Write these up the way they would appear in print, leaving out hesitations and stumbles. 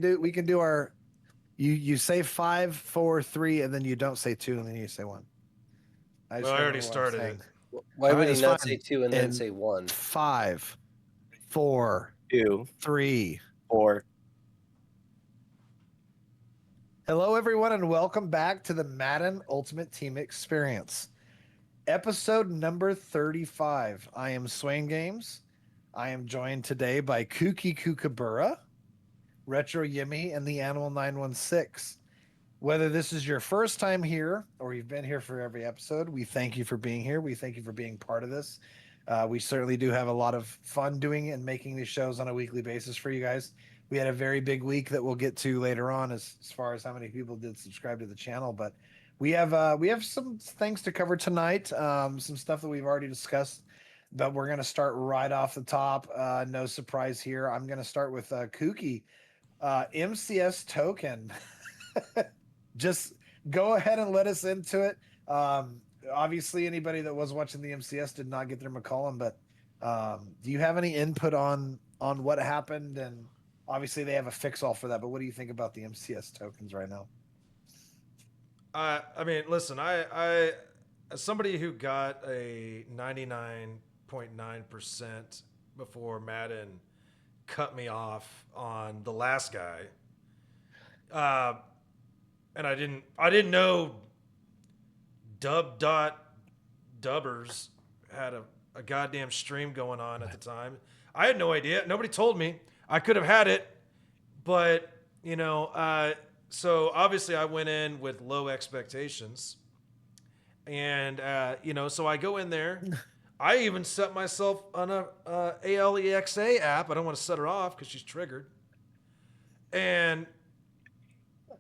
do our you say 5, 4, 3, and then you don't say 2, and then you say 1. I Well, just I gotta already remember what I'm started saying. it. Why All would right, he it's not say fine. two and then In say one? 5, 4, Two, 3. four. Hello, everyone, and welcome back to the Madden Ultimate Team Experience, episode number 35. I am Swain Games. I am joined today by KookyKukaburra, Retro Yimmy, and the Animal 916. Whether this is your first time here or you've been here for every episode, we thank you for being here. We thank you for being part of this. We certainly do have a lot of fun doing and making these shows on a weekly basis for you guys. We had a very big week that we'll get to later on as far as how many people did subscribe to the channel. But we have some things to cover tonight, some stuff that we've already discussed. But we're going to start right off the top. No surprise here. I'm going to start with Kooky. MCS token. Just go ahead and let us into it. Obviously, anybody that was watching the MCS did not get their McCollum, but do you have any input on what happened? And obviously, they have a fix all for that. But what do you think about the MCS tokens right now? I mean, listen, I as somebody who got a 99.9% before Madden cut me off on the last guy, uh, and I didn't know Dubbers had a goddamn stream going on at the time. I had no idea. Nobody told me. I could have had it, but so obviously I went in with low expectations, and so I go in there. I even set myself on a ALEXA app. I don't want to set her off because she's triggered, and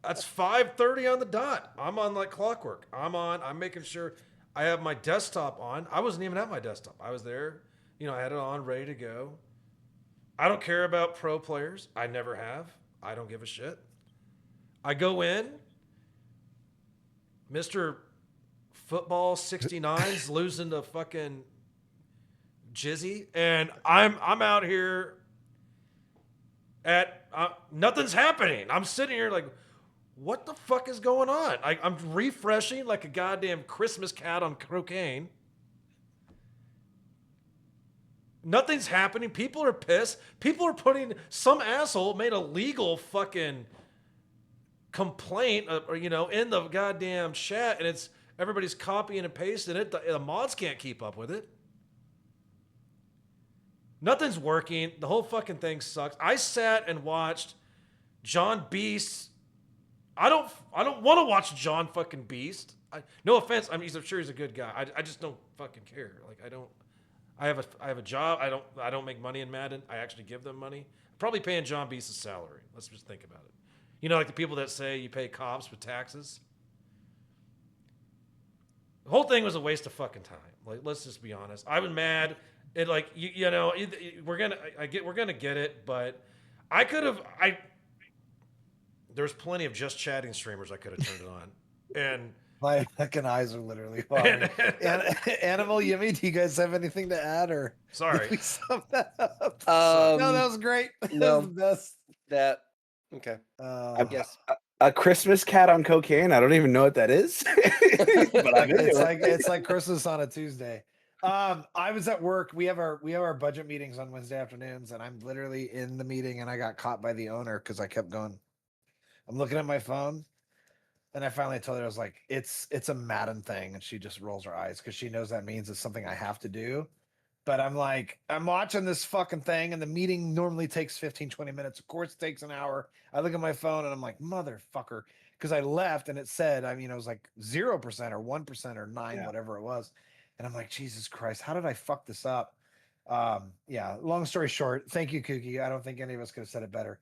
that's 5:30 on the dot. I'm on like clockwork. I'm making sure I have my desktop on. I wasn't even at my desktop. I was there. I had it on, ready to go. I don't care about pro players. I never have. I don't give a shit. I go in. Mr. Football 69's losing to fucking Jizzy, and I'm out here at nothing's happening. I'm sitting here like, what the fuck is going on? I'm refreshing like a goddamn Christmas cat on cocaine. Nothing's happening. People are pissed. People are some asshole made a legal fucking complaint, in the goddamn chat, and it's everybody's copying and pasting it. The mods can't keep up with it. Nothing's working. The whole fucking thing sucks. I sat and watched John Beast. I don't want to watch John fucking Beast. No offense. I'm sure he's a good guy. I just don't fucking care. Like I don't. I have a job. I don't make money in Madden. I actually give them money. I'm probably paying John Beast's salary. Let's just think about it. Like the people that say you pay cops with taxes. The whole thing was a waste of fucking time. Like, let's just be honest. I was mad. It like we're gonna get it, but I could have there's plenty of just chatting streamers I could have turned it on, and My fucking eyes are literally watering. Animal Yimmy, do you guys have anything to add, or sorry, did we sum that up? No, that was great. No, That was the best. that okay. Yes. A Christmas cat on cocaine. I don't even know what that is, but I'm into it's like Christmas on a Tuesday. I was at work. We have our budget meetings on Wednesday afternoons, and I'm literally in the meeting, and I got caught by the owner because I kept going. I'm looking at my phone, and I finally told her, I was like, it's a Madden thing, and she just rolls her eyes because she knows that means it's something I have to do. But I'm like, I'm watching this fucking thing, and the meeting normally takes 15, 20 minutes. Of course, it takes an hour. I look at my phone, and I'm like, motherfucker. Because I left, and it said, it was like 0% or 1% or 9, whatever it was. And I'm like, Jesus Christ, how did I fuck this up? Yeah, long story short, thank you, Kooky. I don't think any of us could have said it better.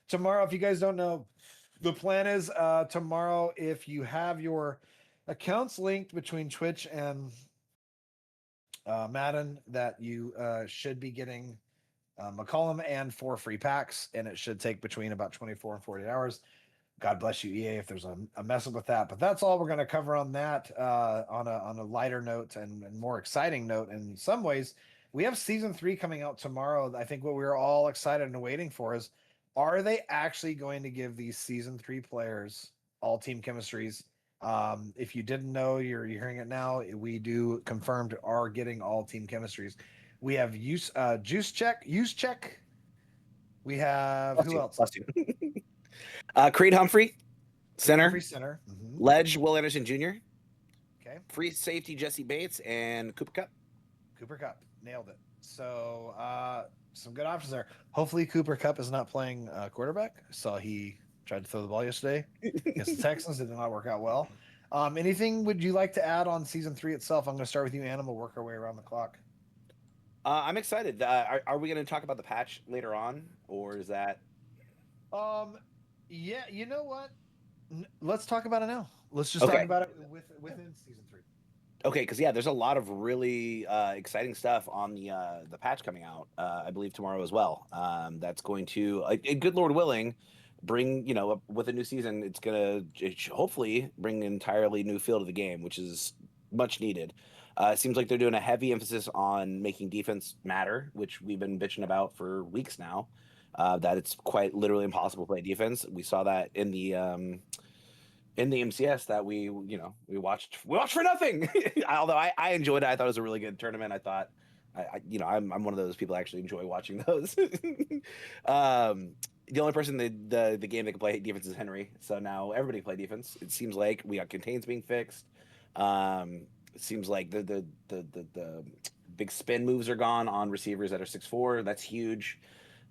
Tomorrow, if you guys don't know, the plan is tomorrow, if you have your accounts linked between Twitch and Madden, that you should be getting McCollum and 4 free packs, and it should take between about 24 and 48 hours. God bless you, EA, if there's a mess up with that. But that's all we're going to cover on that. On a lighter note and more exciting note, in some ways, we have season 3 coming out tomorrow. I think what we're all excited and waiting for is Are they actually going to give these season 3 players all team chemistries? If you didn't know, you're hearing it now. We do confirmed are getting all team chemistries. We have Juice Check. We have Bless who you. else? Bless you. Creed Humphrey, Humphrey center. Center. Ledge, Will Anderson Jr. Okay. Free safety, Jesse Bates, and Cooper Cup. Cooper Cup nailed it. So some good options there. Hopefully Cooper Cup is not playing quarterback. I saw he tried to throw the ball yesterday against the Texans. It did not work out well. Anything would you like to add on season 3 itself? I'm going to start with you, Animal. Work our way around the clock. I'm excited. Are we going to talk about the patch later on, or is that? Yeah, you know what? Let's talk about it now. Let's just talk Okay. about it within season 3. Okay, because there's a lot of really exciting stuff on the patch coming out. I believe tomorrow as well. That's going to, good Lord willing, bring with a new season. It's gonna hopefully bring an entirely new feel to the game, which is much needed. It seems like they're doing a heavy emphasis on making defense matter, which we've been bitching about for weeks now. That it's quite literally impossible to play defense. We saw that in the MCS that we watched for nothing. Although I enjoyed it, I thought it was a really good tournament. I thought I'm one of those people that actually enjoy watching those. The only person the game that can play defense is Henry, so now everybody can play defense. It seems like we got contains being fixed. It seems like the big spin moves are gone on receivers that are 6'4". That's huge.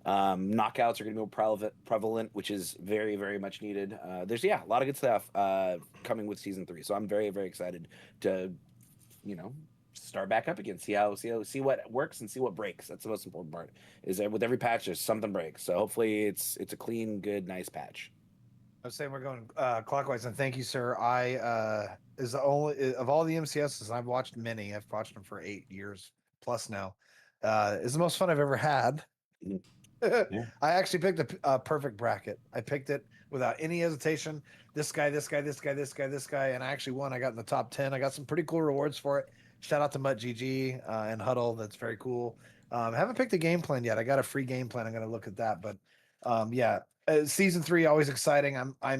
Knockouts are going to be more prevalent, which is very, very much needed. There's a lot of good stuff coming with season 3, so I'm very, very excited to start back up again, see what works and see what breaks. That's the most important part. Is that with every patch there's something breaks. So hopefully it's a clean, good, nice patch. I was saying we're going clockwise, and thank you, sir. I is the only of all the MCSs I've watched many. I've watched them for 8 years plus now. Is the most fun I've ever had. Mhm. Yeah. I actually picked a perfect bracket. I picked it without any hesitation. This guy, this guy, this guy, this guy, this guy, and I actually won. I got in the top 10. I got some pretty cool rewards for it. Shout out to Mutt GG and Huddle. That's very cool. I haven't picked a game plan yet. I got a free game plan. I'm going to look at that. But season 3 always exciting. I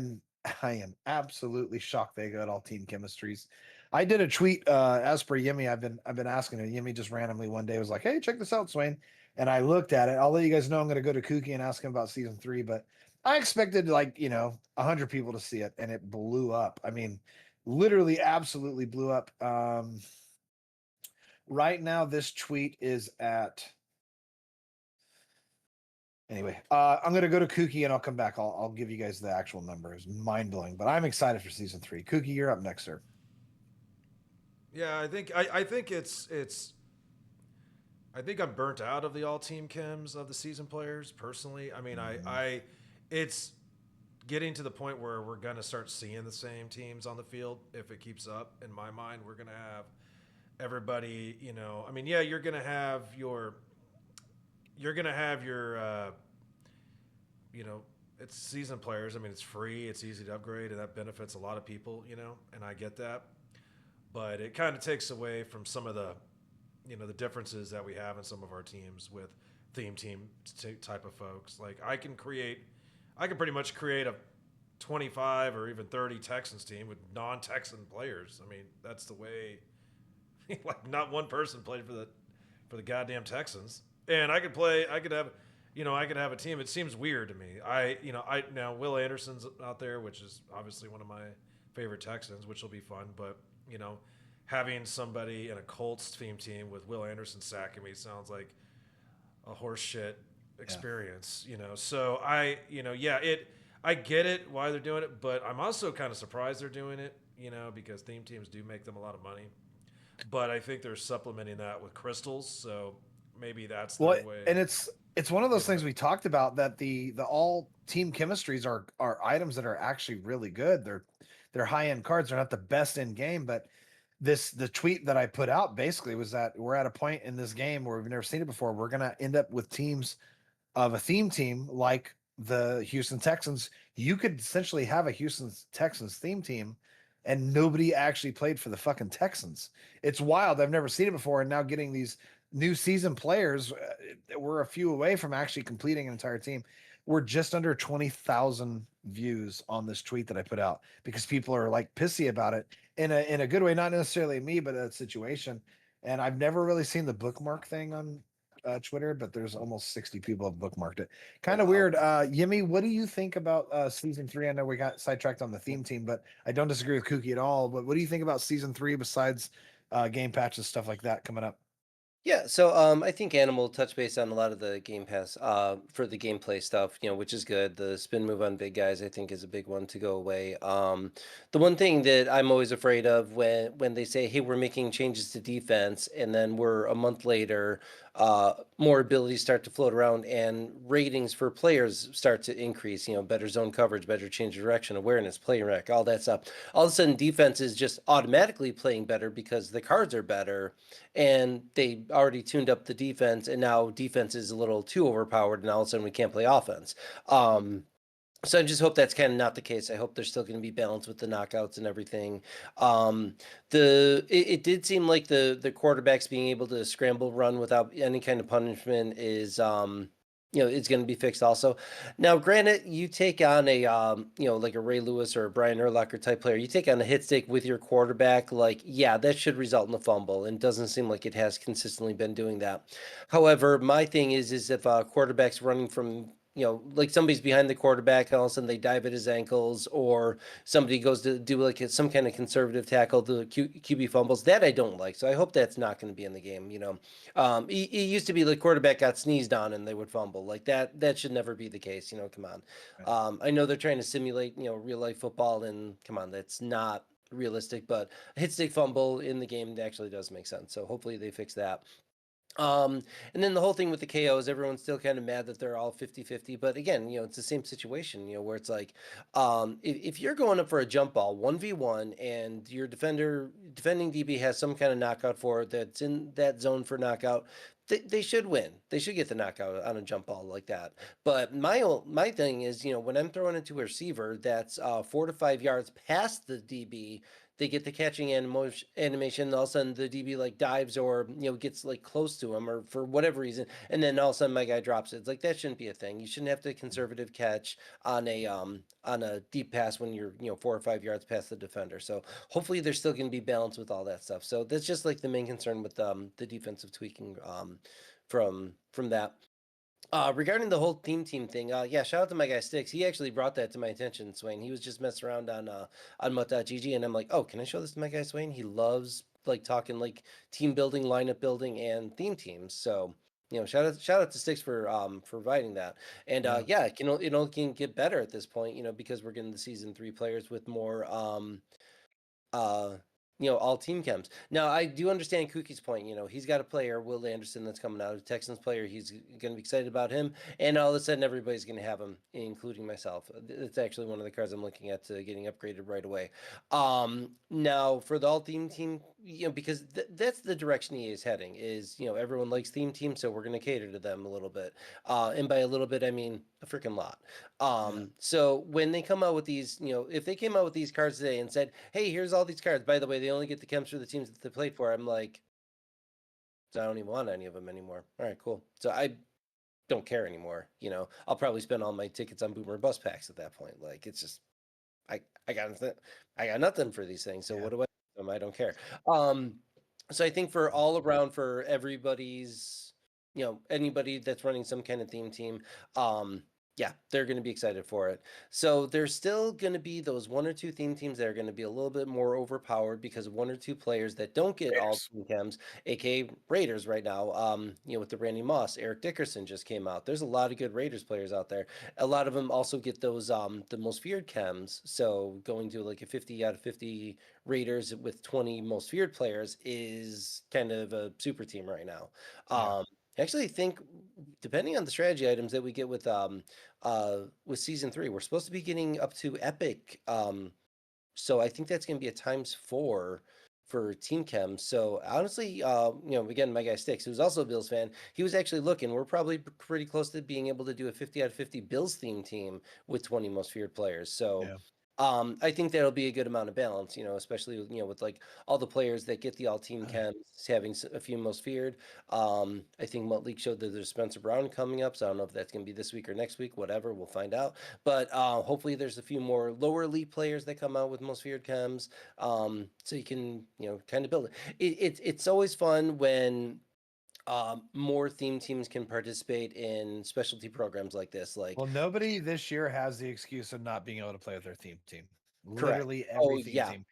am absolutely shocked they got all team chemistries. I did a tweet as per Yimmy. I've been asking her. Yimmy just randomly one day was like, "Hey, check this out, Swain." And I looked at it. I'll let you guys know I'm going to go to Kooky and ask him about season 3, but I expected 100 people to see it, and it blew up. I mean, literally, absolutely blew up. Right now, this tweet is at. Anyway, I'm going to go to Kooky and I'll come back. I'll give you guys the actual numbers. Mind blowing, but I'm excited for season 3. Kooky, you're up next, sir. Yeah, I think I think I'm burnt out of the all team chems of the season players personally. I mean, it's getting to the point where we're gonna start seeing the same teams on the field if it keeps up. In my mind, we're gonna have everybody. I mean, yeah, you're gonna have your it's season players. I mean, it's free, it's easy to upgrade, and that benefits a lot of people. And I get that, but it kind of takes away from some of the differences that we have in some of our teams with theme team type of folks. Like I can pretty much create a 25 or even 30 Texans team with non-Texan players. I mean, that's the way. Like not one person played for the goddamn Texans, and I could have a team. It seems weird to me. Now Will Anderson's out there, which is obviously one of my favorite Texans, which will be fun. But having somebody in a Colts theme team with Will Anderson sacking me sounds like a horse shit experience. So I get it why they're doing it, but I'm also kind of surprised they're doing it. Because theme teams do make them a lot of money, but I think they're supplementing that with crystals. So maybe that's the way. And it's one of those things we talked about, that the all team chemistries are items that are actually really good. They're high end cards. They're not the best in game, but the tweet that I put out basically was that we're at a point in this game where we've never seen it before. We're gonna end up with teams of a theme team like the Houston Texans. You could essentially have a Houston Texans theme team and nobody actually played for the fucking Texans. It's wild. I've never seen it before. And now getting these new season players, we're a few away from actually completing an entire team. we're just under 20,000 views on this tweet that I put out because people are like pissy about it in a good way, not necessarily me, but a situation. And I've never really seen the bookmark thing on Twitter, but there's almost 60 people have bookmarked it. Kind of wow. weird. Yimmy, what do you think about season 3? I know we got sidetracked on the theme team, but I don't disagree with Kooky at all. But what do you think about season 3 besides game patches, stuff like that coming up? Yeah, so I think Animal touched base on a lot of the Game Pass for the gameplay stuff, which is good. The spin move on big guys, I think, is a big one to go away. The one thing that I'm always afraid of when they say, "Hey, we're making changes to defense," and then we're a month later, more abilities start to float around, and ratings for players start to increase. Better zone coverage, better change of direction, awareness, play rec, all that stuff. All of a sudden, defense is just automatically playing better because the cards are better and they already tuned up the defense, and now defense is a little too overpowered, and all of a sudden we can't play offense. So I just hope that's kind of not the case. I hope there's still going to be balance with the knockouts and everything. It did seem like the quarterbacks being able to scramble run without any kind of punishment is it's going to be fixed also. Now, granted, you take on a like a Ray Lewis or a Brian Urlacher type player, you take on a hit stick with your quarterback, like, yeah, that should result in a fumble, and doesn't seem like it has consistently been doing that. However, my thing is if a quarterback's running from like somebody's behind the quarterback and all of a sudden they dive at his ankles, or somebody goes to do like some kind of conservative tackle, the QB fumbles, that I don't like. So I hope that's not going to be in the game. It used to be like quarterback got sneezed on and they would fumble like that. That should never be the case. Come on. I know they're trying to simulate, real life football, and come on, that's not realistic, but a hit stick fumble in the game actually does make sense. So hopefully they fix that. And then the whole thing with the KOs, everyone's still kind of mad that they're all 50-50. But again, it's the same situation, where it's like, if you're going up for a jump ball 1v1 and your defending DB has some kind of knockout for it that's in that zone for knockout, they should win. They should get the knockout on a jump ball like that. But my thing is, when I'm throwing it to a receiver that's 4 to 5 yards past the DB, they get the catching animation, and all of a sudden the DB like dives or gets like close to him or for whatever reason, and then all of a sudden my guy drops it. It's like that shouldn't be a thing. You shouldn't have to conservative catch on a deep pass when you're 4 or 5 yards past the defender. So hopefully there's still going to be balance with all that stuff. So that's just like the main concern with the defensive tweaking from that. Regarding the whole theme team thing, yeah, shout out to my guy Sticks. He actually brought that to my attention, Swain. He was just messing around on Mutt.gg, and I'm like, oh, can I show this to my guy Swain? He loves like talking like team building, lineup building, and theme teams. So shout out to Sticks for providing that. And yeah, it only can get better at this point, because we're getting the season 3 players with more uh all team chems. Now I do understand Kookie's point. He's got a player, Will Anderson, that's coming out, a Texans player. He's going to be excited about him, and all of a sudden everybody's going to have him, including myself. It's actually one of the cards I'm looking at to getting upgraded right away. Now for the all team, because that's the direction he is heading. Is everyone likes theme team, so we're going to cater to them a little bit. And by a little bit, I mean a freaking lot. So when they come out with these, if they came out with these cards today and said, "Hey, here's all these cards. By the way, they only get the chems for the teams that they played for," I'm like, I don't even want any of them anymore. All right, cool. So I don't care anymore. I'll probably spend all my tickets on Boomer Bus packs at that point. Like it's just, I got nothing for these things. So what do I don't care. So I think for all around for everybody's, anybody that's running some kind of theme team, yeah, they're going to be excited for it. So there's still going to be those 1 or 2 theme teams that are going to be a little bit more overpowered because of 1 or 2 players that don't get all team chems, aka Raiders right now. With the Randy Moss, Eric Dickerson just came out. There's a lot of good Raiders players out there. A lot of them also get those the most feared chems. So going to like a 50 out of 50 Raiders with 20 most feared players is kind of a super team right now. I actually think, depending on the strategy items that we get with season 3, we're supposed to be getting up to epic. So I think that's going to be a ×4 for team chem. So honestly, again, my guy Sticks, who's also a Bills fan, he was actually looking. We're probably pretty close to being able to do a 50 out of 50 Bills theme team with 20 most feared players. So I think that'll be a good amount of balance, especially with like all the players that get the all team chems having a few most feared. I think Mutt League showed that there's Spencer Brown coming up, so I don't know if that's going to be this week or next week, whatever, we'll find out. But hopefully there's a few more lower elite players that come out with most feared chems, so you can kind of build it. It's always fun when more theme teams can participate in specialty programs like this. Like, Well, nobody this year has the excuse of not being able to play with their theme team. correct. Literally Oh every theme yeah, team.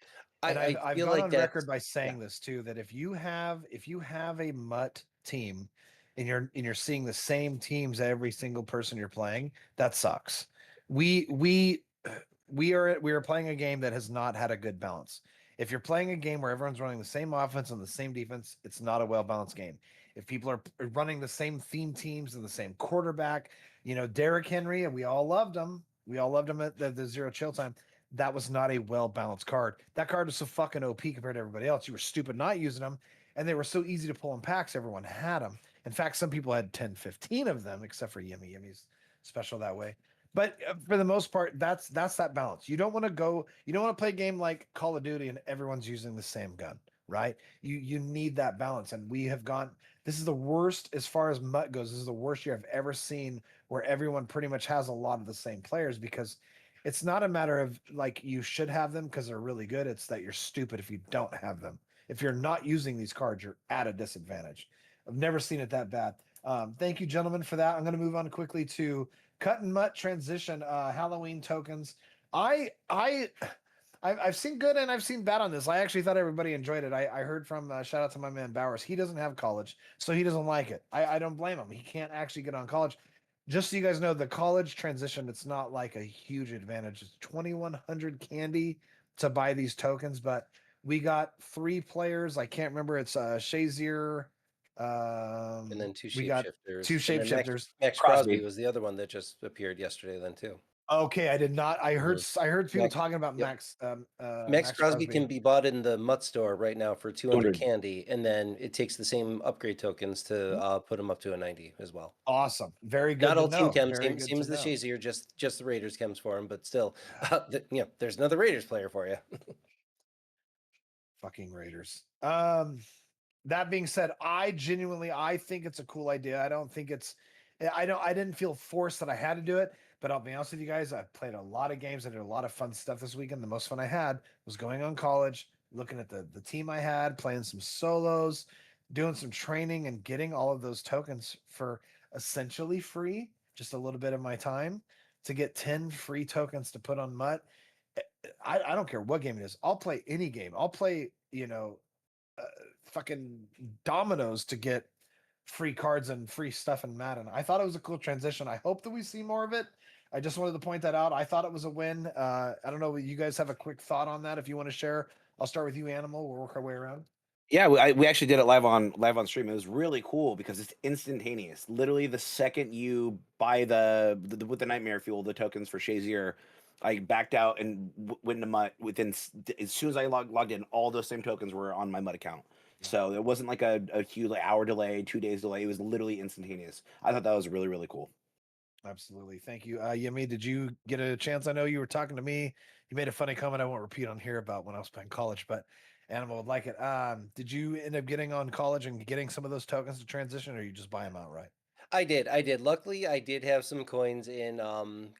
And I I've feel gone like on that's record by yeah. saying this too, that if you have a mutt team and you're seeing the same teams every single person you're playing, that sucks. We are playing a game that has not had a good balance. If you're playing a game where everyone's running the same offense and the same defense, it's not a well balanced game. If people are running the same theme teams and the same quarterback, Derrick Henry, and we all loved him. We all loved him at the zero chill time. That was not a well balanced card. That card was so fucking OP compared to everybody else. You were stupid not using them, and they were so easy to pull in packs. Everyone had them. In fact, some people had 10, 15 of them, except for Yimmy. Yimmy's special that way. But for the most part, that's that balance. You don't want to play a game like Call of Duty and everyone's using the same gun, right? You need that balance. And we have gone, this is the worst as far as MUT goes. This is the worst year I've ever seen where everyone pretty much has a lot of the same players, because it's not a matter of like you should have them because they're really good. It's that you're stupid if you don't have them. If you're not using these cards, you're at a disadvantage. I've never seen it that bad. Thank you, gentlemen, for that. I'm going to move on quickly to cut and mutt transition. Halloween tokens. I've seen good and I've seen bad on this. I actually thought everybody enjoyed it. I heard from shout out to my man Bowers. He doesn't have college, so he doesn't like it. I don't blame him. He can't actually get on college. Just so you guys know, the college transition, it's not like a huge advantage. It's 2,100 candy to buy these tokens, but we got 3 players. I can't remember. It's Shazier. And then two We got shapeshifters. 2 And then shapeshifters. Max Crosby. Crosby was the other one that just appeared yesterday then too. Okay, I did not. I heard people Max, talking about yep. Max. Max Max Crosby Crosby. can be bought in the Mutt store right now for 200 200. candy, and then it takes the same upgrade tokens to put him up to a 90 as well. Awesome. Very good Not to all team know. chems, Very same, good same to as the know. Shazier, just the Raiders chems for him, but still, there's another Raiders player for you. Fucking Raiders. That being said, I think it's a cool idea. I didn't feel forced that I had to do it, but I'll be honest with you guys, I played a lot of games. I did a lot of fun stuff this weekend. The most fun I had was going on college, looking at the team I had, playing some solos, doing some training, and getting all of those tokens for essentially free, just a little bit of my time to get 10 free tokens to put on MUT. I don't care what game it is. I'll play any game. I'll play, uh, fucking dominoes to get free cards and free stuff in Madden. I thought it was a cool transition. I hope that we see more of it. I just wanted to point that out. I thought it was a win. I don't know. You guys have a quick thought on that if you want to share. I'll start with you, Animal. We'll work our way around. Yeah, we actually did it live on stream. It was really cool because it's instantaneous. Literally, the second you buy with the Nightmare Fuel, the tokens for Shazier, I backed out and went into MUT as soon as I logged in. All those same tokens were on my MUT account. So it wasn't like a huge hour delay, 2 days delay. It was literally instantaneous. I thought that was really, really cool. Absolutely. Thank you. Yemi, did you get a chance? I know you were talking to me. You made a funny comment I won't repeat on here about when I was playing college, but Animal would like it. Did you end up getting on college and getting some of those tokens to transition, or you just buy them outright? I did. Luckily, I did have some coins in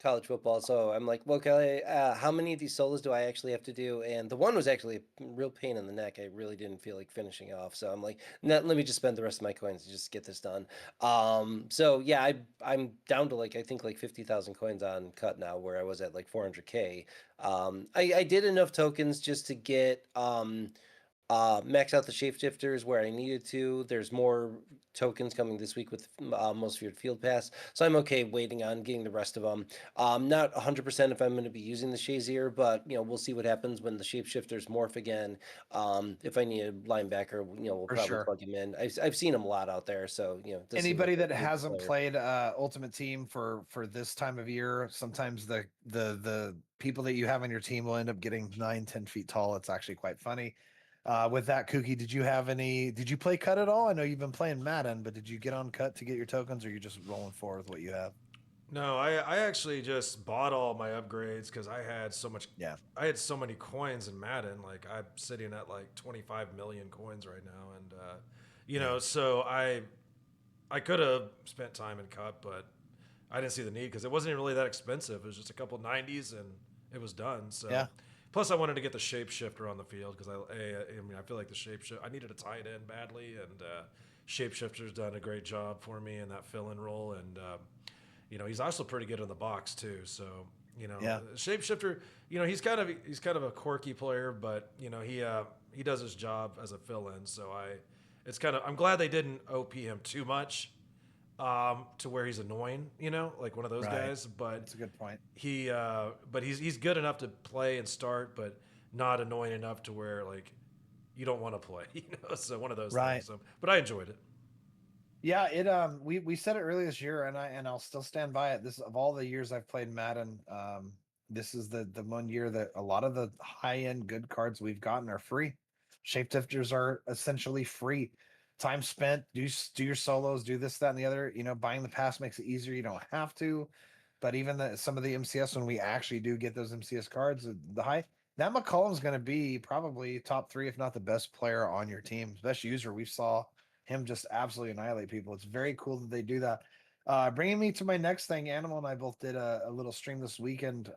college football, so I'm like, well, okay, how many of these solos do I actually have to do? And the one was actually a real pain in the neck. I really didn't feel like finishing off, so I'm like, let me just spend the rest of my coins to just get this done. So yeah, I'm down to I think 50,000 coins on cut now, where I was at 400K. I did enough tokens just to get max out the shapeshifters where I needed to. There's more tokens coming this week with most feared field pass, so I'm okay waiting on getting the rest of them. Not 100% if I'm going to be using the Shazier, but we'll see what happens when the shapeshifters morph again. If I need a linebacker, we'll For probably sure. plug him in. I've seen him a lot out there, so this Anybody is that a good hasn't player. played Ultimate Team for this time of year, sometimes the people that you have on your team will end up getting 9-10 feet tall. It's actually quite funny. With that, Kooky, did you play cut at all? I know you've been playing Madden, but did you get on cut to get your tokens, or you just rolling forward with what you have? No, I actually just bought all my upgrades because I had so much. Yeah. I had so many coins in Madden. Like I'm sitting at like 25 million coins right now, and so I could have spent time in Cup, but I didn't see the need because it wasn't even really that expensive. It was just a couple 90s and it was done. So, Yeah. plus I wanted to get the shapeshifter on the field because I feel like the shapeshifter. I needed a tight end badly, and shapeshifter's done a great job for me in that fill-in role, and he's also pretty good in the box too. So. Yeah. Shapeshifter. He's kind of a quirky player, but he does his job as a fill-in. So I'm glad they didn't OP him too much, to where he's annoying, like one of those Right. guys. But That's a good point. he's good enough to play and start, but not annoying enough to where like you don't want to play, So one of those Right. things. So, but I enjoyed it. Yeah, we said it earlier this year, and I'll still stand by it. This of all the years I've played Madden, this is the one year that a lot of the high end good cards we've gotten are free. Shapeshifters are essentially free. Time spent, do your solos, do this, that, and the other. Buying the pass makes it easier. You don't have to. But even some of the MCS, when we actually do get those MCS cards, that McCollum's going to be probably top three, if not the best player on your team, best user. We saw him just absolutely annihilate people. It's very cool that they do that. Bringing me to my next thing, Animal and I both did a little stream this weekend,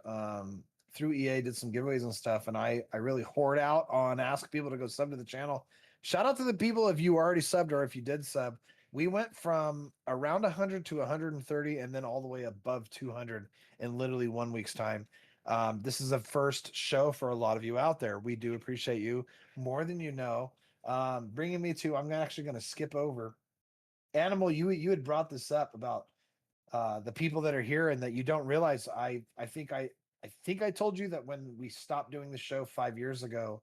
through EA, did some giveaways and stuff, and I really hoard out on ask people to go sub to the channel. Shout out to the people if you already subbed or if you did sub. We went from around 100 to 130 and then all the way above 200 in literally 1 week's time. This is a first show for a lot of you out there. We do appreciate you more than you know. Bringing me to, I'm actually going to skip over. Animal, you had brought this up about the people that are here and that you don't realize. I think I told you that when we stopped doing the show 5 years ago,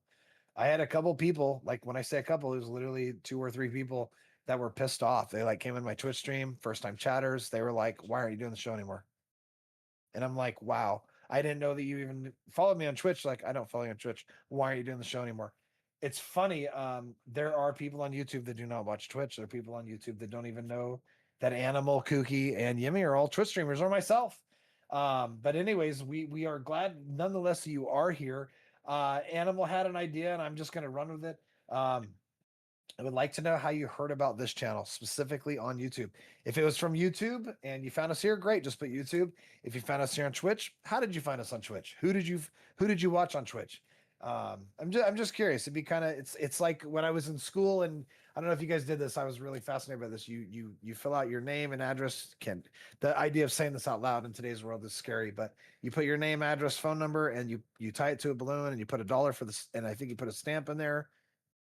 I had a couple people, like when I say a couple, it was literally 2 or 3 people that were pissed off. They like came in my Twitch stream, first time chatters. They were like, "Why aren't you doing the show anymore?" And I'm like, "Wow, I didn't know that you even followed me on Twitch." Like, I don't follow you on Twitch. Why are you doing the show anymore? It's funny. There are people on YouTube that do not watch Twitch. There are people on YouTube that don't even know that Animal, Kooky, and Yimmy are all Twitch streamers, or myself. But anyways, we are glad nonetheless that you are here. Animal had an idea, and I'm just going to run with it. I would like to know how you heard about this channel, specifically on YouTube. If it was from YouTube and you found us here, great. Just put YouTube. If you found us here on Twitch, how did you find us on Twitch? Who did you watch on Twitch? I'm just curious. It'd be kind of it's like when I was in school, and I don't know if you guys did this. I was really fascinated by this. You fill out your name and address. The idea of saying this out loud in today's world is scary, but you put your name, address, phone number, and you tie it to a balloon, and you put $1 for this, and I think you put a stamp in there,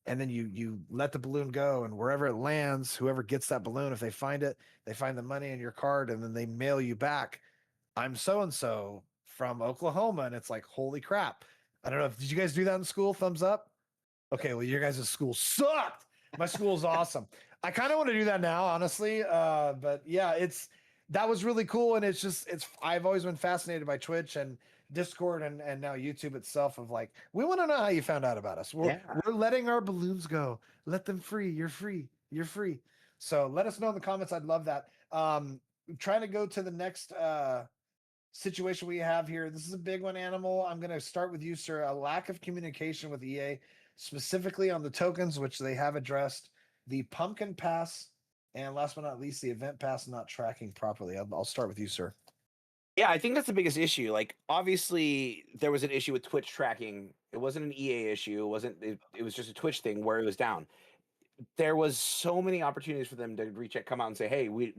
and then you let the balloon go, and wherever it lands, whoever gets that balloon, if they find it, they find the money in your card, and then they mail you back, "I'm so and so from Oklahoma," and it's like, holy crap. I don't know if did you guys do that in school? Thumbs up. Okay, well, your guys' school sucked. My school's awesome. I kind of want to do that now, honestly. But yeah, that was really cool, and it's I've always been fascinated by Twitch and Discord and now YouTube itself. Of like, we want to know how you found out about us. We're Yeah. we're letting our balloons go. Let them free. You're free. You're free. So let us know in the comments. I'd love that. Trying to go to the next situation we have here. This is a big one, Animal. I'm going to start with you, sir. A lack of communication with EA, specifically on the tokens, which they have addressed, the pumpkin pass, and last but not least, the event pass not tracking properly. I'll start with you, sir. Yeah, I think that's the biggest issue. Like, obviously, there was an issue with Twitch tracking. It wasn't an EA issue. It was just a Twitch thing where it was down. There was so many opportunities for them to reach out, come out and say, "Hey, we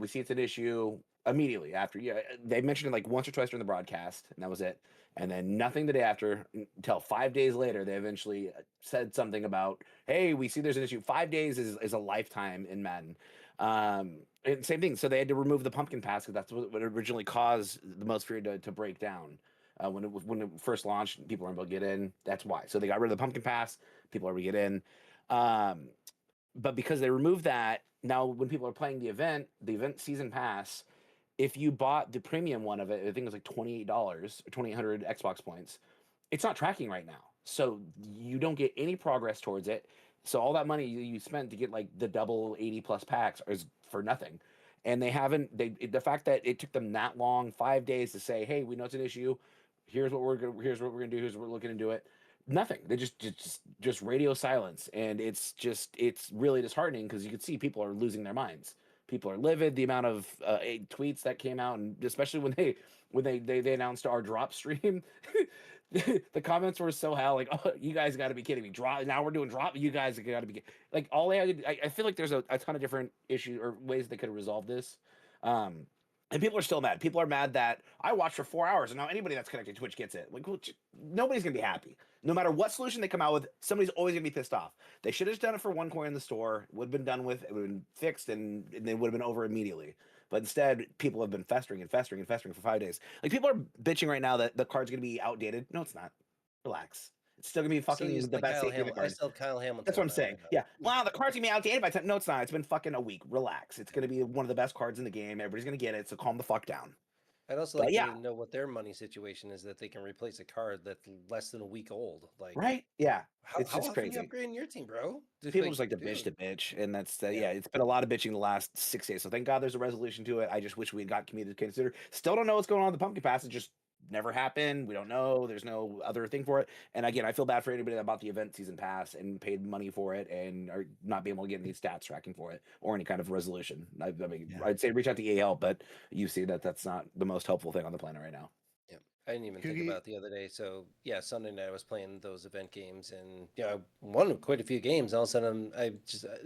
see it's an issue," immediately after. Yeah, they mentioned it like once or twice during the broadcast, and that was it. And then nothing the day after until 5 days later, they eventually said something about, "Hey, we see there's an issue." 5 days is a lifetime in Madden. And same thing. So they had to remove the pumpkin pass because that's what originally caused the most fear to break down. When it first launched, people weren't able to get in. That's why. So they got rid of the pumpkin pass. People are able to get in. But because they removed that, now when people are playing the event season pass, if you bought the premium one of it, I think it was like $28 or 2,800 Xbox points. It's not tracking right now, so you don't get any progress towards it. So all that money you spent to get like the double 80+ packs is for nothing. and they haven't. The fact that it took them that long, 5 days, to say, "Hey, we know it's an issue. Here's what we're gonna do. Here's what we're looking into it." Nothing. They just radio silence, and it's really disheartening because you can see people are losing their minds. People are livid. The amount of tweets that came out, and especially when they announced our drop stream, the comments were so hell, like, "Oh, you guys got to be kidding me! Drop now, we're doing drop. You guys got to be like all they had. I feel like there's a ton of different issues or ways they could have resolved this. And people are still mad. People are mad that I watched for 4 hours, and now anybody that's connected to Twitch gets it. Like, well, nobody's gonna be happy. No matter what solution they come out with, somebody's always gonna be pissed off. They should have just done it for one coin in the store. Would have been done with. It would have been fixed, and they would have been over immediately. But instead, people have been festering and festering and festering for 5 days. Like, people are bitching right now that the card's gonna be outdated. No, it's not. Relax. It's still gonna be Still fucking using the best Kyle safety of the Hamilton. I card. still have Kyle Hamilton. That's what I'm on saying. that. Yeah. Wow, the card's gonna be outdated by time. No, it's not. It's been fucking a week. Relax. It's gonna be one of the best cards in the game. Everybody's gonna get it. So calm the fuck down. I'd also But like yeah. to know what their money situation is, that they can replace a card that's less than a week old. Like, Right? Yeah. It's how just often crazy. you upgrading your team, bro? People just like to bitch, and that's Yeah. it's been a lot of bitching the last 6 days. So thank God there's a resolution to it. I just wish we had got community to consider. Still don't know what's going on with the pumpkin pass. It just never happened. We don't know. There's no other thing for it. And again, I feel bad for anybody that bought the event season pass and paid money for it and are not being able to get any stats tracking for it or any kind of resolution. I mean, Yeah. I'd say reach out to EAL, but you see that's not the most helpful thing on the planet right now. Yeah, I didn't even think Kooky- about it the other day. So yeah, Sunday night I was playing those event games, and I won quite a few games. All of a sudden,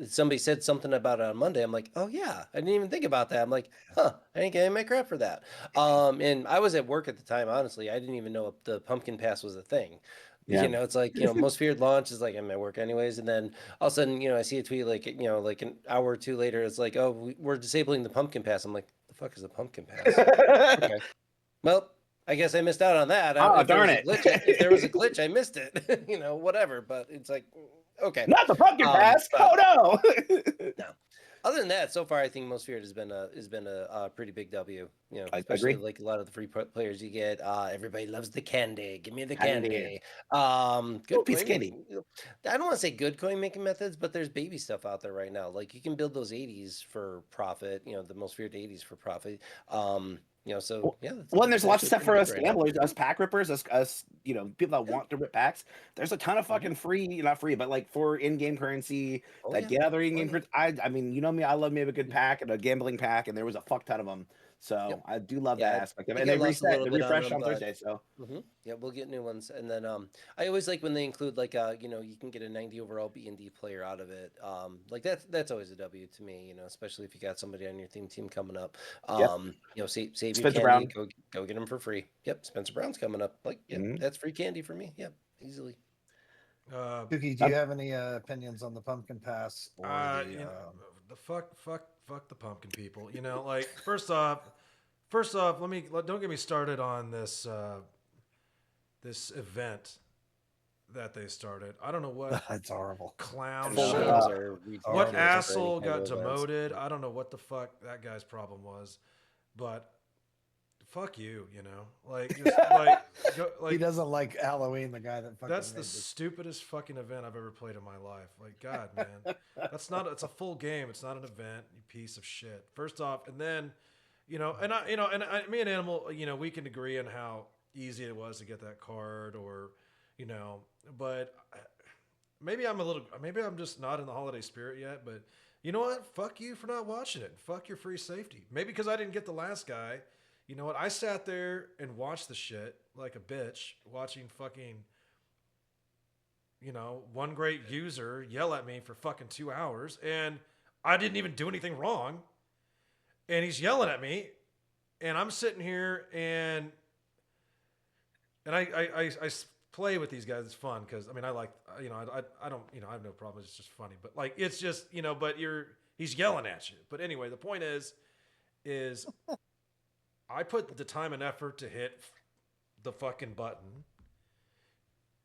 somebody said something about it on Monday. I'm like, oh yeah, I didn't even think about that. I'm like, huh, I didn't get my crap for that. And I was at work at the time. Honestly, I didn't even know the pumpkin pass was a thing. Yeah. It's like, most feared launch is like I'm at work anyways, and then all of a sudden, I see a tweet like, like an hour or two later, it's like, oh, we're disabling the pumpkin pass. I'm like, the fuck is a pumpkin pass? Okay, well, I guess I missed out on that. Oh, darn it! If there was a glitch, I missed it. Whatever. But it's like, okay. Not the pumpkin pass. but- Oh no. No. Other than that, so far I think Most Feared has been a pretty big W. I Especially agree. like a lot of the free players you get. Everybody loves the candy. Give me the Candy. candy. Little piece coin of candy. making- I don't want to say good coin making methods, but there's baby stuff out there right now. Like you can build those 80s for profit. The Most Feared 80s for profit. So yeah. Well, and there's lots of stuff for us right now. gamblers, us pack rippers, us people that want to rip packs. There's a ton of fucking free, not free, but like for in-game currency Oh, that yeah. gather in-game yeah. currency. I mean, you know me, I love me a good pack and a gambling pack, and there was a fuck ton of them. So Yep. I do love Yeah, that aspect of it. I And they get lost a little they bit on refreshed them, on but- Thursday. So Yeah, we'll get new ones, and then I always like when they include like you can get a 90 overall B&D player out of it. Like that's always a W to me. Especially if you got somebody on your team coming up. Save your Spencer candy, Brown. go get them for free. Yep, Spencer Brown's coming up. Like, yep, Mhm. that's free candy for me. Yep, easily. Kooky, do you have any opinions on the pumpkin pass or the fuck the pumpkin people. Like first off, don't get me started on this this event that they started. I don't know what That's horrible. clown Full shit. games are What ridiculous for any asshole kind got of events. demoted? I don't know what the fuck that guy's problem was, but fuck you. Like just He doesn't like Halloween. The guy that fucking that's the made this. stupidest fucking event I've ever played in my life. Like, God, man, it's a full game. It's not an event. You piece of shit. First off, and then, me and Animal, we can agree on how easy it was to get that card, or, but maybe I'm just not in the holiday spirit yet. But you know what? Fuck you for not watching it. Fuck your free safety. Maybe because I didn't get the last guy. You know what? I sat there and watched the shit like a bitch, watching fucking, one great user yell at me for fucking 2 hours, and I didn't even do anything wrong. And he's yelling at me, and I'm sitting here and I play with these guys. It's fun because I like, I don't, I have no problem. It's just funny, but like, it's just, but he's yelling at you. But anyway, the point is I put the time and effort to hit the fucking button.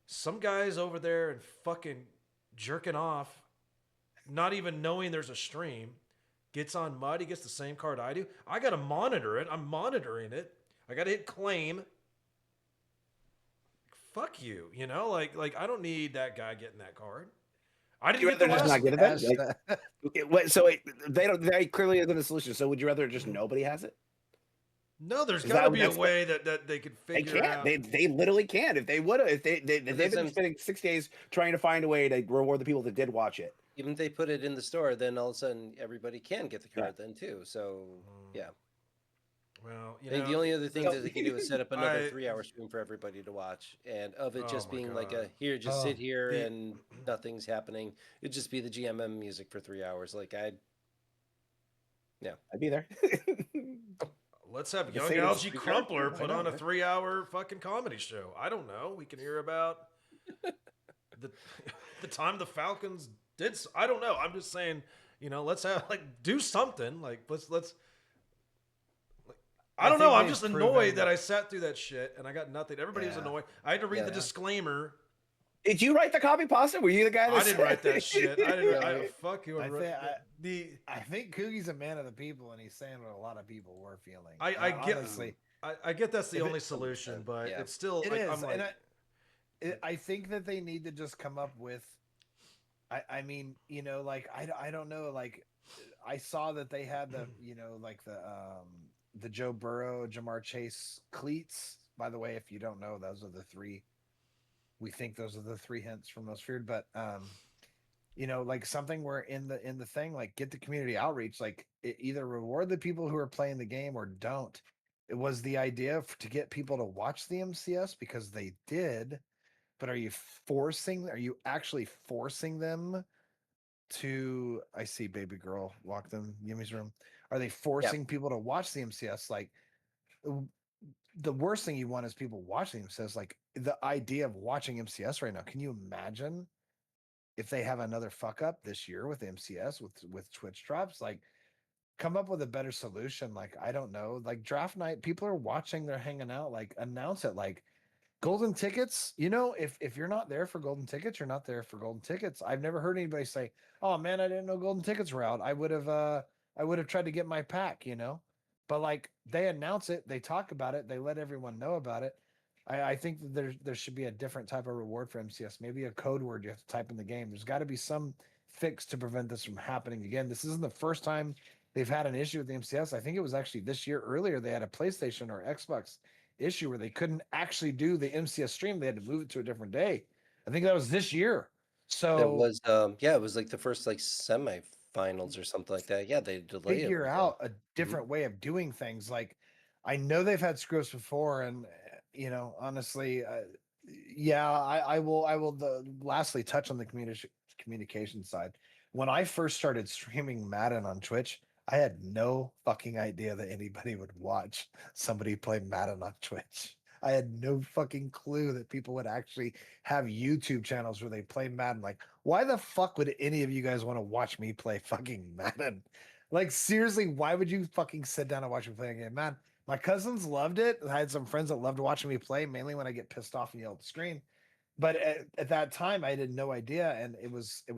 Some guy's over there and fucking jerking off, not even knowing there's a stream, gets on mud. He gets the same card I do. I got to monitor it. I'm monitoring it. I got to hit claim. Fuck you, like I don't need that guy getting that card. I didn't You get the rather just last not one. get it then? Hashtag- They don't. They clearly isn't a solution. So would you rather just nobody has it? No, there's Is got to that be a that's way that they could They figure can't. out. They literally can't. If they would have, if they've that's been what I'm- spending 6 days trying to find a way to reward the people that did watch it. Even if they put it in the store, then all of a sudden everybody can get the Yeah. card then too. So yeah. Well, I think the only other thing so- that they can do is set up another I- 3-hour stream for everybody to watch, and of it Oh just my being like God. a here, just Oh, sit here the- and nothing's happening. It'd just be the GMM music for 3 hours. Like I'd be there. Let's have The young same Algie as- Crumpler Why put not, on a man? 3-hour fucking comedy show. I don't know. We can hear about the the time the Falcons did. I don't know. I'm just saying. Let's have do something. Let's. I don't know. think I'm they've just annoyed proven- that I sat through that shit and I got nothing. Everybody was Yeah. annoyed. I had to read Yeah. the disclaimer. Did you write the copy pasta? Were you the guy that I didn't write that shit. I didn't. Fuck you. I think- The I think Kookie's a man of the people, and he's saying what a lot of people were feeling. I get honestly, I get that's the If it- only solution, but Yeah. it's still. it like, is, I'm like, and I think that they need to just come up with. I mean, like I don't know, like I saw that they had the like the Joe Burrow, Jamar Chase cleats. By the way, if you don't know, those are the three. We think those are the three hints from Most Feared, but like something where in the thing, like get the community outreach, like either reward the people who are playing the game or don't. It was the idea to get people to watch the MCS because they did, but are you actually forcing them to? I see baby girl walked in Yumi's room. Are they forcing people to watch the MCS? Like the worst thing you want is people watching MCS. Like the idea of watching MCS right now. Can you imagine if they have another fuck up this year with MCS with Twitch drops? Like come up with a better solution. Like I don't know. Like draft night, people are watching, they're hanging out. Like announce it. Like golden tickets. If you're not there for golden tickets, you're not there for golden tickets. I've never heard anybody say, "Oh man, I didn't know golden tickets were out. I would have tried to get my pack." But like they announce it, they talk about it, they let everyone know about it. I think that there should be a different type of reward for MCS. Maybe a code word you have to type in the game. There's got to be some fix to prevent this from happening again. This isn't the first time they've had an issue with the MCS. I think it was actually this year earlier they had a PlayStation or Xbox issue where they couldn't actually do the MCS stream. They had to move it to a different day. I think that was this year. So it was it was like the first like semifinals or something like that. Yeah, they delayed it. figure out a different way of doing things. Like I know they've had screws before, and honestly, I will lastly touch on the communication side. When I first started streaming Madden on Twitch, I had no fucking idea that anybody would watch somebody play Madden on Twitch. I had no fucking clue that people would actually have YouTube channels where they play Madden. Like, why the fuck would any of you guys want to watch me play fucking Madden? Like, seriously, why would you fucking sit down and watch me play a game? Man, my cousins loved it. I had some friends that loved watching me play, mainly when I get pissed off and yell at the screen. But at that time, I had no idea, and it was. I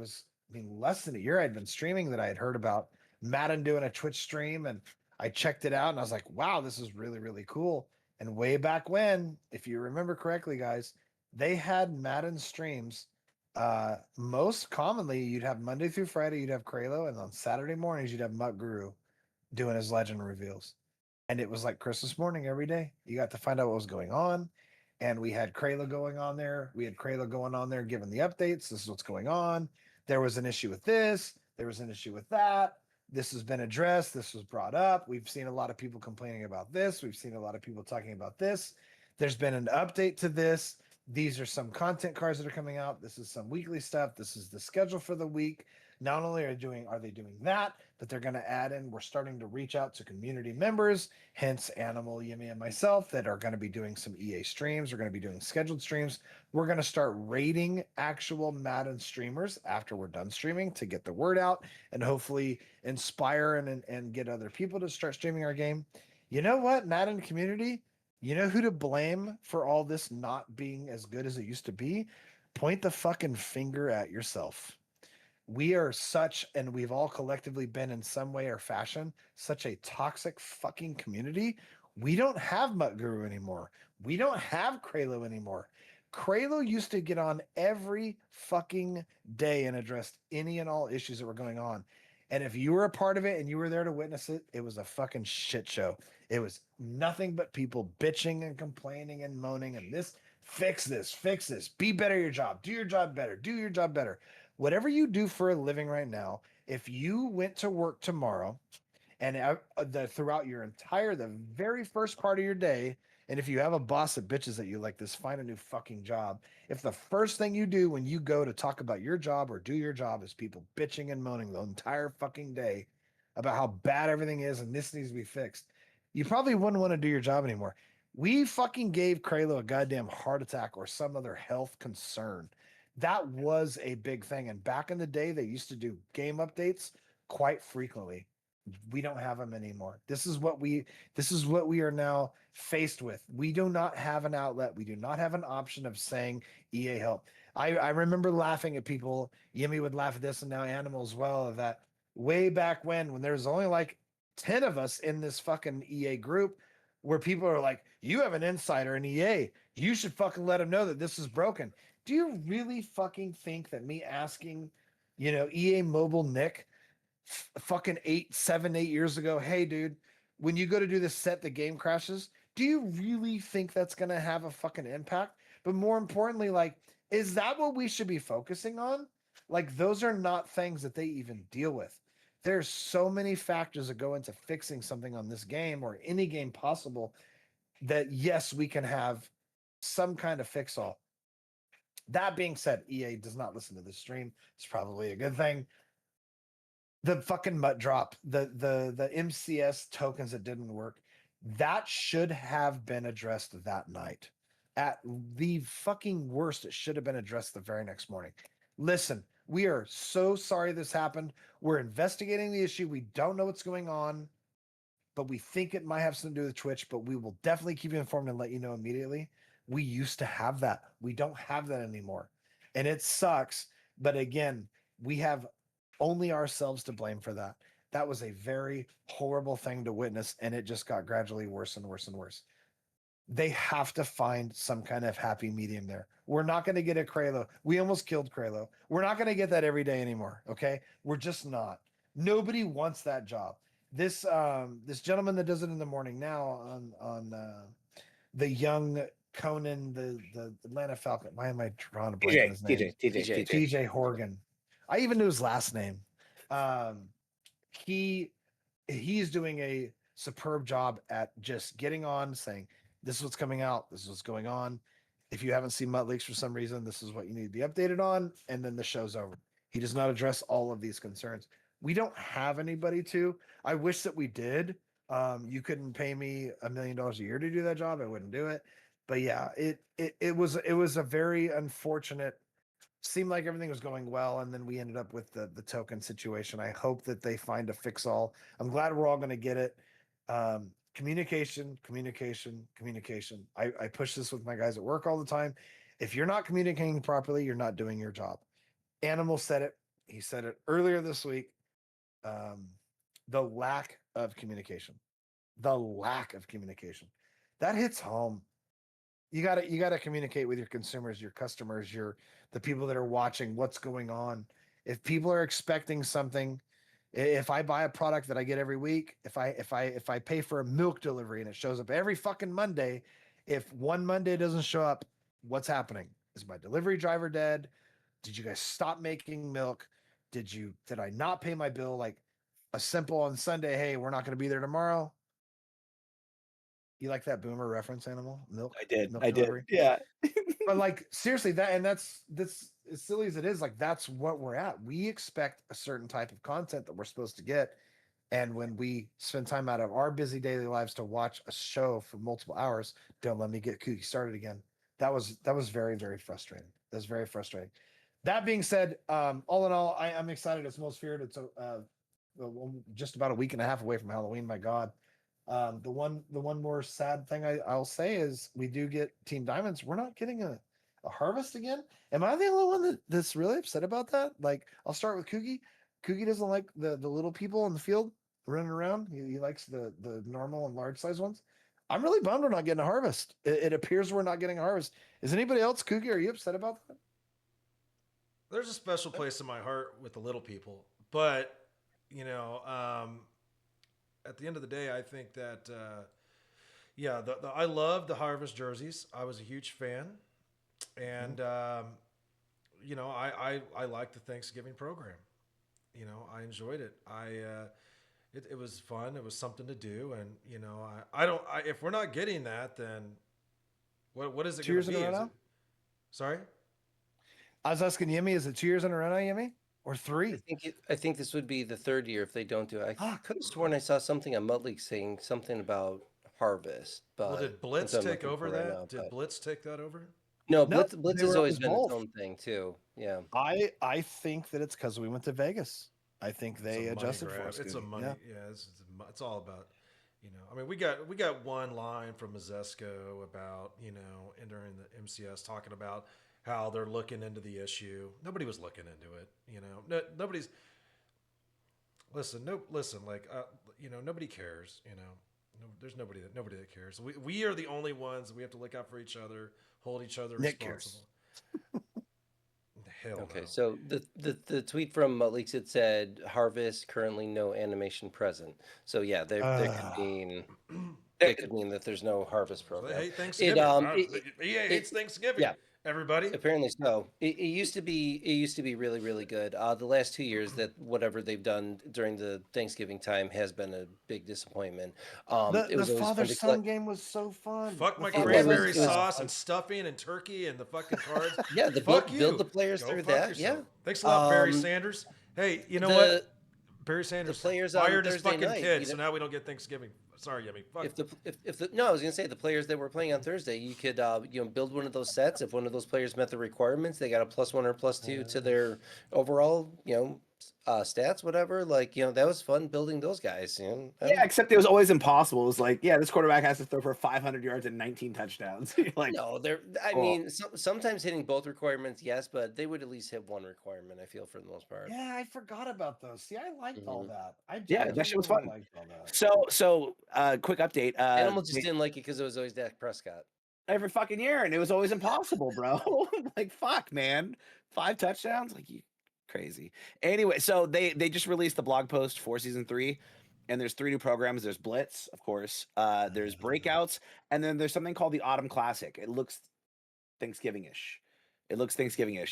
mean, less than a year I'd been streaming that I had heard about Madden doing a Twitch stream, and I checked it out, and I was like, wow, this is really really cool. And way back when, if you remember correctly, guys, they had Madden streams. Most commonly, you'd have Monday through Friday, you'd have Kralo, and on Saturday mornings, you'd have Mutt Guru doing his legend reveals. And it was like Christmas morning every day. You got to find out what was going on. And we had Krayla going on there. We had Krayla going on there giving the updates. This is what's going on. There was an issue with this. There was an issue with that. This has been addressed. This was brought up. We've seen a lot of people complaining about this. We've seen a lot of people talking about this. There's been an update to this. These are some content cards that are coming out. This is some weekly stuff. This is the schedule for the week. Not only are they doing that, but they're going to add in, we're starting to reach out to community members, hence Animal, Yimmy, and myself, that are going to be doing some EA streams. We're going to be doing scheduled streams. We're going to start rating actual Madden streamers after we're done streaming to get the word out and hopefully inspire and get other people to start streaming our game. You know what, Madden community? You know who to blame for all this not being as good as it used to be? Point the fucking finger at yourself. We are and we've all collectively been in some way or fashion, such a toxic fucking community. We don't have Mutt Guru anymore. We don't have Kralo anymore. Kralo used to get on every fucking day and address any and all issues that were going on. And if you were a part of it and you were there to witness it, it was a fucking shit show. It was nothing but people bitching and complaining and moaning and fix this, be better at your job, do your job better, do your job better. Whatever you do for a living right now, if you went to work tomorrow and throughout the very first part of your day, and if you have a boss that bitches at you like this, find a new fucking job. If the first thing you do when you go to talk about your job or do your job is people bitching and moaning the entire fucking day about how bad everything is and this needs to be fixed, you probably wouldn't want to do your job anymore. We fucking gave Kralo a goddamn heart attack or some other health concern. That was a big thing. And back in the day, they used to do game updates quite frequently. We don't have them anymore. This is what we are now faced with. We do not have an outlet. We do not have an option of saying EA help. I remember laughing at people. Yimmy would laugh at this, and now Animal as well, that way back when there's only like 10 of us in this fucking EA group, where people are like, you have an insider in EA, you should fucking let them know that this is broken. Do you really fucking think that me asking, EA Mobile Nick fucking 8 years ago, hey dude, when you go to do this set, the game crashes, do you really think that's going to have a fucking impact? But more importantly, like, is that what we should be focusing on? Like, those are not things that they even deal with. There's so many factors that go into fixing something on this game or any game possible that, yes, we can have some kind of fix all. That being said, EA does not listen to this stream. It's probably a good thing. The fucking mutt drop, the MCS tokens that didn't work, that should have been addressed that night. At the fucking worst, it should have been addressed the very next morning. Listen, we are so sorry this happened. We're investigating the issue. We don't know what's going on, but we think it might have something to do with Twitch, but we will definitely keep you informed and let you know immediately. We used to have that. We don't have that anymore. And it sucks. But again, we have only ourselves to blame for that. That was a very horrible thing to witness, and it just got gradually worse and worse and worse. They have to find some kind of happy medium there. We're not going to get a Kralo. We almost killed Kralo. We're not going to get that every day anymore. Okay. We're just not. Nobody wants that job. This gentleman that does it in the morning now on the young Conan, the Atlanta Falcon. Why am I drawing a blank on his name? TJ Horgan. I even knew his last name. He's doing a superb job at just getting on, saying, this is what's coming out, this is what's going on. If you haven't seen Mutt Leaks for some reason, this is what you need to be updated on, and then the show's over. He does not address all of these concerns. We don't have anybody to. I wish that we did. You couldn't pay me $1 million a year to do that job. I wouldn't do it. But yeah, it was a very unfortunate. Seemed like everything was going well, and then we ended up with the token situation. I hope that they find a fix all. I'm glad we're all going to get it. Communication. I push this with my guys at work all the time. If you're not communicating properly, you're not doing your job. Animal said it. He said it earlier this week. The lack of communication. That hits home. You gotta communicate with your consumers, your customers, the people that are watching what's going on. If people are expecting something, if I buy a product that I get every week, if I pay for a milk delivery and it shows up every fucking Monday, if one Monday doesn't show up, what's happening? Is my delivery driver dead? Did you guys stop making milk? Did I not pay my bill? Like a simple on Sunday, hey, we're not going to be there tomorrow. You like that boomer reference, Animal? Milk? I did. Milk I delivery? did. Yeah. But like seriously, that's as silly as it is, like that's what we're at. We expect a certain type of content that we're supposed to get. And when we spend time out of our busy daily lives to watch a show for multiple hours, don't let me get Kooky started again. That was very, very frustrating. That's very frustrating. That being said, all in all, I'm excited. It's most feared. It's just about a week and a half away from Halloween. My God. The one more sad thing I'll say is we do get Team Diamonds. We're not getting a harvest again. Am I the only one that's really upset about that? Like, I'll start with Kooky. Kooky doesn't like the little people in the field running around. He likes the normal and large size ones. I'm really bummed we're not getting a harvest. It appears we're not getting a harvest. Is anybody else, Kooky? Are you upset about that? There's a special place in my heart with the little people, but you know, at the end of the day, I think that yeah, I love the Harvest jerseys. I was a huge fan, and you know, I like the Thanksgiving program. You know, I enjoyed it. It was fun. It was something to do, and you know, if we're not getting that, then what is it 2 going years to in a be? row Is now? it sorry? I was asking Yemi, is it 2 years in a row now, Yemi? Or 3? I think this would be the third year if they don't do it. I Ah, could have sworn I saw something on Mudleak saying something about harvest, Well, but did Blitz that's what I'm take looking over for right now. that? Did But Blitz take that over? no, no, Blitz they has were always always been its both. own thing too. Yeah. I think that it's because we went to Vegas. I think It's a they money adjusted for grab. us. It's a Kooky. money. Yeah. Yeah, it's all about, you know. I mean, we got one line from Mazesko about, you know, entering the MCS talking about how they're looking into the issue. Nobody was looking into it. You know, nobody's listen. No, listen. Like, you know, nobody cares. You know, there's nobody that cares. We are the only ones. We have to look out for each other, hold each other Nick cares. responsible. Hell Okay, no. so the tweet from Mudleaks, it said harvest currently no animation present. So yeah, that could mean that there's no harvest So they program. hate Thanksgiving. EA hates It Thanksgiving. yeah, Everybody. apparently so. It used to be really, really good. The last 2 years that whatever they've done during the Thanksgiving time has been a big disappointment. It The was always father fun to son collect. game was so fun. Fuck The my father son cranberry it was stuff. sauce and stuffing and turkey and the fucking cards. yeah, Fuck build you. the players Go through fuck that. yourself. Yeah. Thanks a lot, Barry Um Sanders. Hey, you know what? the Barry the Sanders players on fired his Thursday fucking night, kid, so now we don't get Thanksgiving. Sorry, Yemi. Fuck. if the no, I was gonna say the players that were playing on Thursday, you could build one of those sets. If one of those players met the requirements, they got a +1 or +2 to their overall, stats, whatever. Like, that was fun building those guys. Yeah, except it was always impossible. It was like, yeah, this quarterback has to throw for 500 yards and 19 touchdowns. You're like, No, they're. I oh, mean, sometimes hitting both requirements, yes, but they would at least hit one requirement. I feel for the most part. Yeah, I forgot about those. See, I liked all Mhm. that. I yeah, that shit was genuinely fun. liked all that. So, quick update. Animal just didn't like it because it was always Dak Prescott. Every fucking year, and it was always impossible, bro. Like, fuck, man, 5 touchdowns, like you crazy. Anyway, so they just released the blog post for season 3, and there's 3 new programs. There's Blitz, of course. There's Breakouts, and then there's something called the Autumn Classic. It looks Thanksgiving-ish.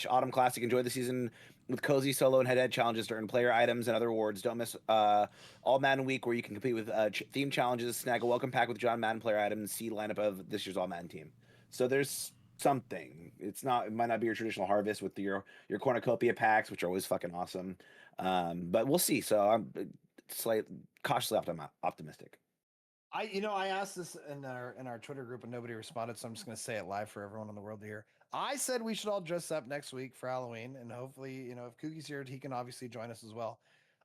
Autumn Classic. Enjoy the season with cozy solo and head-to-head challenges to earn player items and other awards. Don't miss All Madden Week, where you can compete with theme challenges, snag a welcome pack with John Madden player items, see the lineup of this year's All Madden team. So there's something. It might not be your traditional harvest with your cornucopia packs, which are always fucking awesome. But we'll see. So I'm cautiously optimistic. I asked this in our Twitter group and nobody responded, so I'm just going to say it live for everyone in the world to hear. I said we should all dress up next week for Halloween, and hopefully, if Kooky's here, he can obviously join us as well.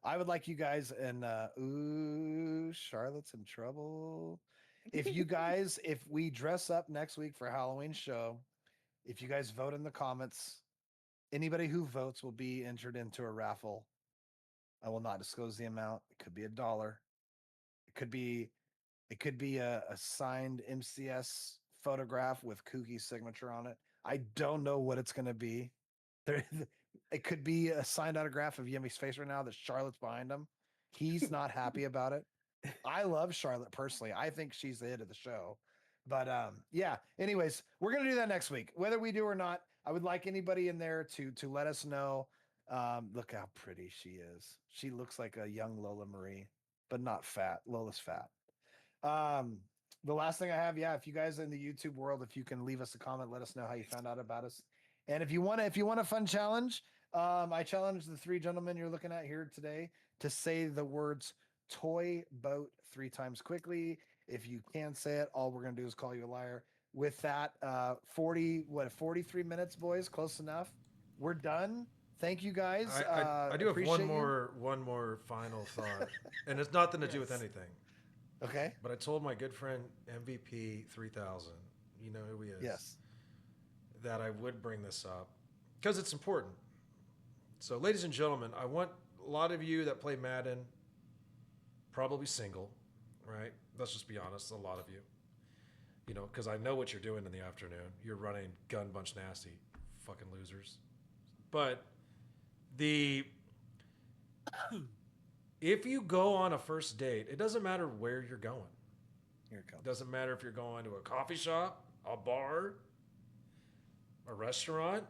I would like you guys and Charlotte's in trouble. If we dress up next week for Halloween show, if you guys vote in the comments, anybody who votes will be entered into a raffle. I will not disclose the amount. It could be $1. It could be a signed MCS photograph with Kooky's signature on it. I don't know what it's going to be. It could be a signed autograph of Yemi's face right now that Charlotte's behind him. He's not happy about it. I love Charlotte personally. I think she's the hit of the show. But yeah. Anyways, we're gonna do that next week, whether we do or not. I would like anybody in there to let us know. Look how pretty she is. She looks like a young Lola Marie, but not fat. Lola's fat. The last thing I have, if you guys in the YouTube world, if you can leave us a comment, let us know how you found out about us. And if you want a fun challenge, I challenge the 3 gentlemen you're looking at here today to say the words toy boat 3 times quickly. If you can't say it, all we're gonna do is call you a liar. With that, 43 minutes, boys, close enough. We're done. Thank you guys. I do have Appreciate you. one more final thought, and it's nothing to do with Yes. anything. Okay. But I told my good friend MVP 3000, you know who he is, Yes. that I would bring this up because it's important. So, ladies and gentlemen, I want a lot of you that play Madden, probably single, right? Let's just be honest, a lot of you. you know, because I know what you're doing in the afternoon. You're running gun bunch nasty, fucking losers. But if you go on a first date, it doesn't matter where you're going. Here it comes. It doesn't matter if you're going to a coffee shop, a bar, a restaurant,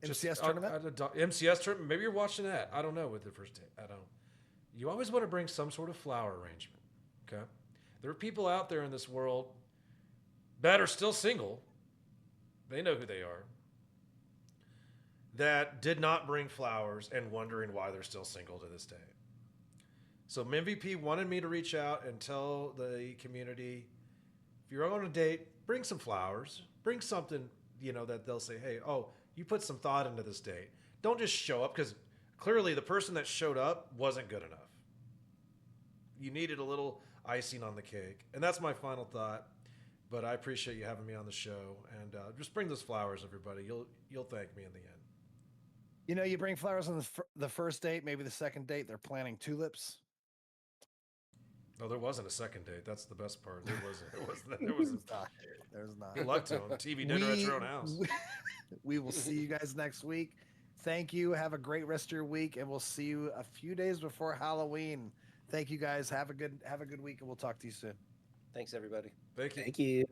MCS tournament? MCS tournament. Maybe you're watching that. I don't know with the first date. I don't. You always want to bring some sort of flower arrangement. Okay. There are people out there in this world that are still single. They know who they are. That did not bring flowers and wondering why they're still single to this day. So MVP wanted me to reach out and tell the community, if you're on a date, bring some flowers, bring something, you know, that they'll say, hey, oh, you put some thought into this date. Don't just show up, because clearly the person that showed up wasn't good enough. You needed a little icing on the cake. And that's my final thought. But I appreciate you having me on the show. And just bring those flowers, everybody. You'll thank me in the end. You know, you bring flowers on the first date, maybe the second date, they're planting tulips. No, there wasn't a second date. That's the best part. There wasn't. There's not. Good luck to them. TV dinner at your own house. We will see you guys next week. Thank you. Have a great rest of your week, and we'll see you a few days before Halloween. Thank you guys. Have a good week, and we'll talk to you soon. Thanks, everybody. Thank you. Thank you.